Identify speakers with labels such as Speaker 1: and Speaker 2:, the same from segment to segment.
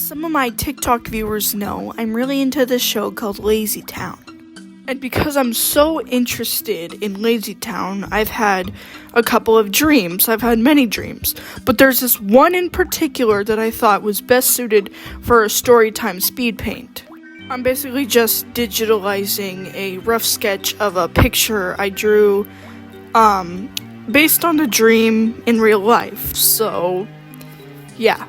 Speaker 1: some of my TikTok viewers know, I'm really into this show called Lazytown. And because I'm so interested in Lazytown, I've had a couple of dreams. I've had many dreams. But there's this one in particular that I thought was best suited for a Storytime Speedpaint. I'm basically just digitalizing a rough sketch of a picture I drew based on the dream in real life. So, yeah.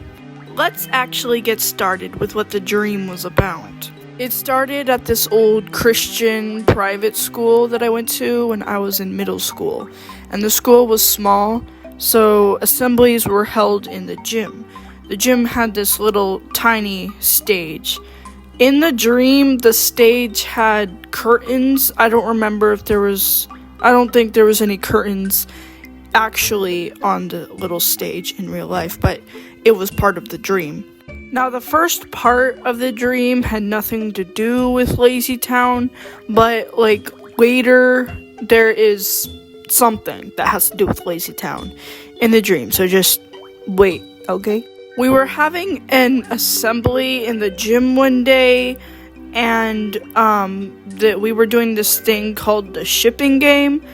Speaker 1: Let's actually get started with what the dream was about. It started at this old Christian private school that I went to when I was in middle school. And the school was small, so assemblies were held in the gym. The gym had this little tiny stage. In the dream, the stage had curtains. I don't think there was any curtains actually on the little stage in real life, but it was part of the dream. Now, the first part of the dream had nothing to do with Lazytown, but, later, there is something that has to do with Lazytown in the dream, so just wait, okay? We were having an assembly in the gym one day, and, we were doing this thing called the shipping game.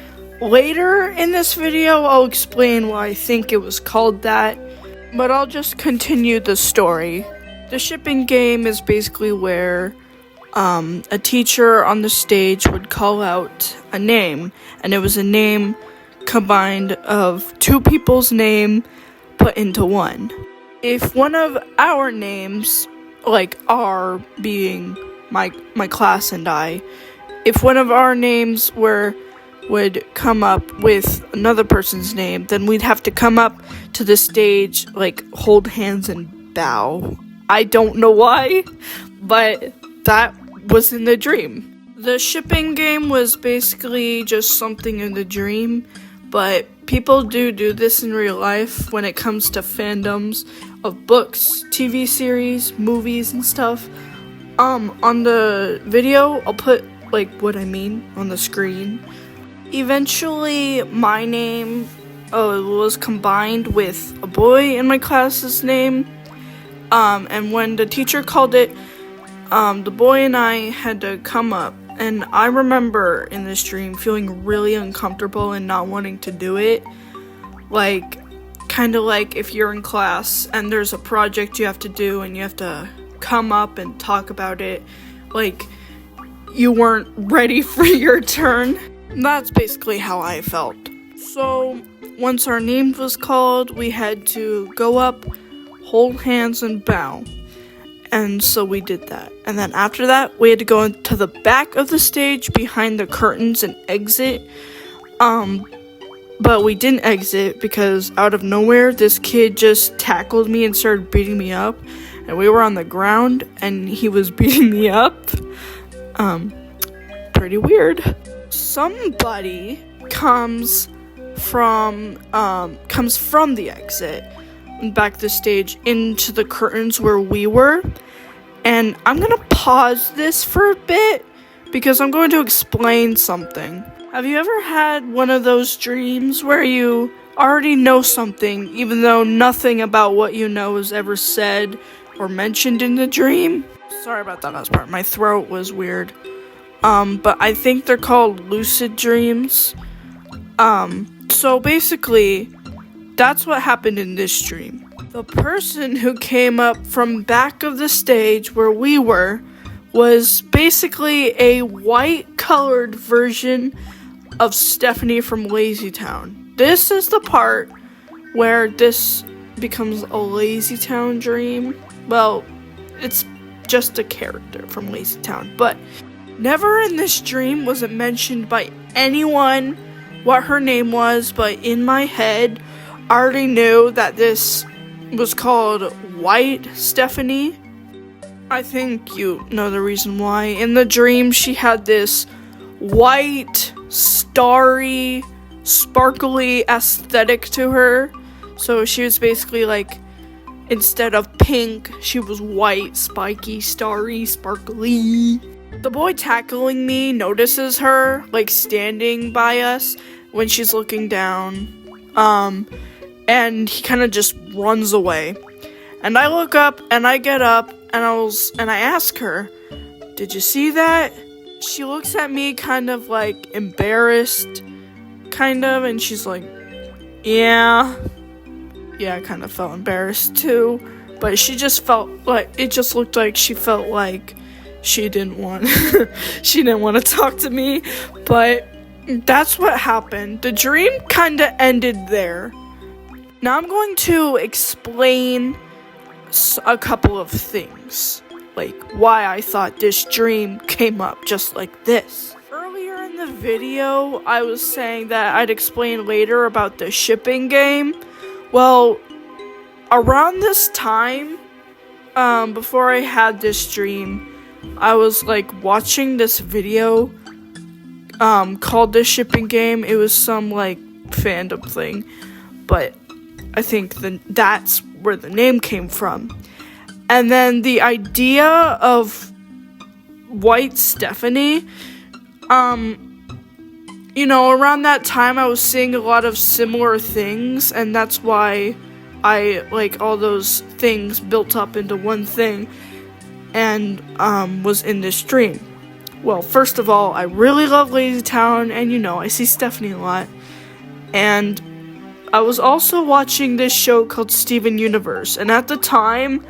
Speaker 1: Later in this video, I'll explain why I think it was called that. But I'll just continue the story. The shipping game is basically where a teacher on the stage would call out a name, and it was a name combined of two people's name put into one. If one of our names, our being my class and I, if one of our names would come up with another person's name, then we'd have to come up to the stage, hold hands and bow. I don't know why, but that was in the dream. The shipping game was basically just something in the dream, but people do this in real life when it comes to fandoms of books, TV series, movies, and stuff. On the video, I'll put, what I mean on the screen. Eventually, my name was combined with a boy in my class's name, and when the teacher called it, the boy and I had to come up, and I remember in this dream feeling really uncomfortable and not wanting to do it, kind of like if you're in class and there's a project you have to do and you have to come up and talk about it, you weren't ready for your turn. That's basically how I felt. So, once our name was called, we had to go up, hold hands, and bow. And so we did that. And then after that, we had to go into the back of the stage behind the curtains and exit. But we didn't exit because out of nowhere, this kid just tackled me and started beating me up. And we were on the ground, and he was beating me up. Pretty weird. Somebody comes from the exit and back the stage into the curtains where we were, and I'm gonna pause this for a bit because I'm going to explain something. Have you ever had one of those dreams where you already know something even though nothing about what you know is ever said or mentioned in the dream? Sorry about that last part, my throat was weird. But I think they're called lucid dreams. So basically, that's what happened in this dream. The person who came up from back of the stage where we were was basically a white-colored version of Stephanie from Lazytown. This is the part where this becomes a Lazytown dream. Well, it's just a character from Lazytown, but never in this dream was it mentioned by anyone what her name was, but in my head, I already knew that this was called White Stephanie. I think you know the reason why. In the dream, she had this white, starry, sparkly aesthetic to her. So she was basically instead of pink, she was white, spiky, starry, sparkly. The boy tackling me notices her, standing by us when she's looking down, and he kind of just runs away. And I look up, and I get up, and I ask her, "Did you see that?" She looks at me kind of like embarrassed, and she's like, "Yeah." Yeah, I kind of felt embarrassed too, but she just felt like, it just looked like she felt like she didn't want to talk to me, but that's what happened. The dream kind of ended there. Now I'm going to explain a couple of things, like why I thought this dream came up just like this. Earlier in the video, I was saying that I'd explain later about the shipping game. Well, around this time, before I had this dream, I was like watching this video called The Shipping Game. It was some like fandom thing, but I think that's where the name came from. And then the idea of White Stephanie, around that time I was seeing a lot of similar things, and that's why I like all those things built up into one thing and was in this dream. Well, first of all, I really love Lazytown, and I see Stephanie a lot. And I was also watching this show called Steven Universe, and at the time,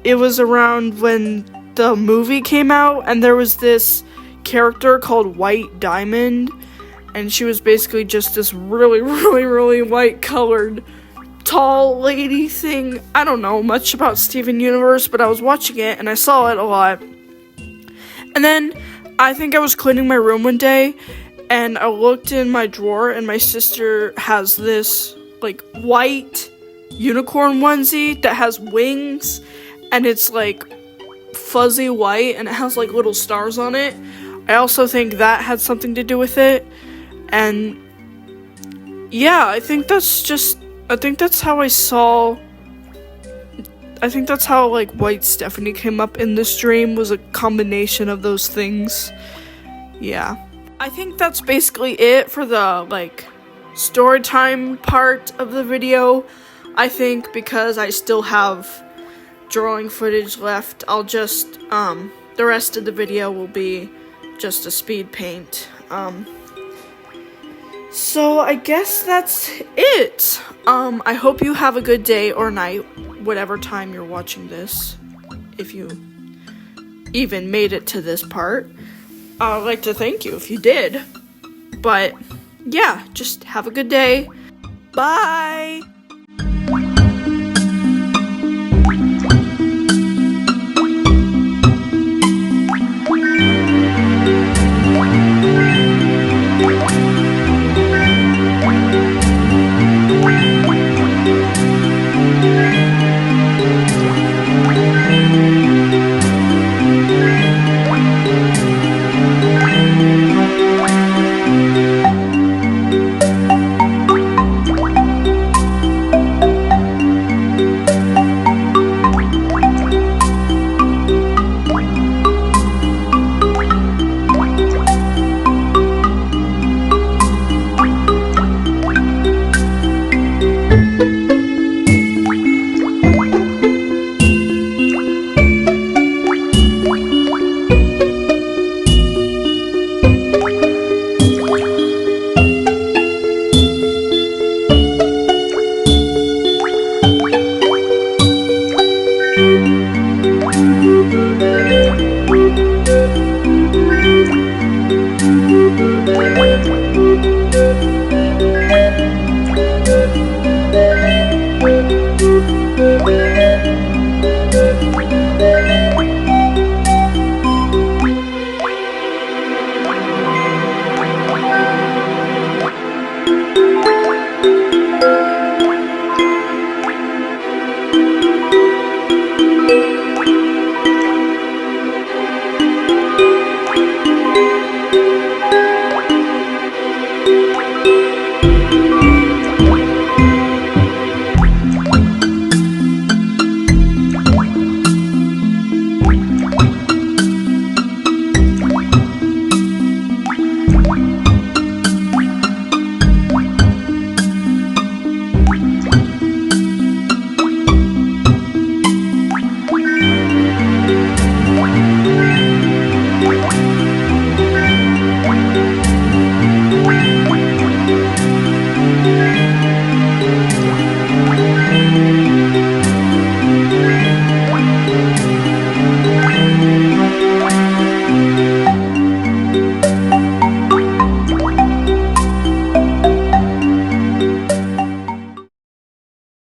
Speaker 1: it was around when the movie came out, and there was this character called White Diamond, and she was basically just this really, really, really white colored tall lady thing. I don't know much about Steven Universe, but I was watching it and I saw it a lot. And then I think I was cleaning my room one day and I looked in my drawer, and my sister has this like white unicorn onesie that has wings, and it's like fuzzy white and it has like little stars on it. I also think that had something to do with it. And yeah, I think that's how like White Stephanie came up in this dream, was a combination of those things. Yeah. I think that's basically it for the like story time part of the video. I think because I still have drawing footage left, I'll just the rest of the video will be just a speed paint. So I guess that's it. I hope you have a good day or night, whatever time you're watching this, if you even made it to this part. I'd like to thank you if you did. But yeah, just have a good day. Bye!
Speaker 2: Thank you.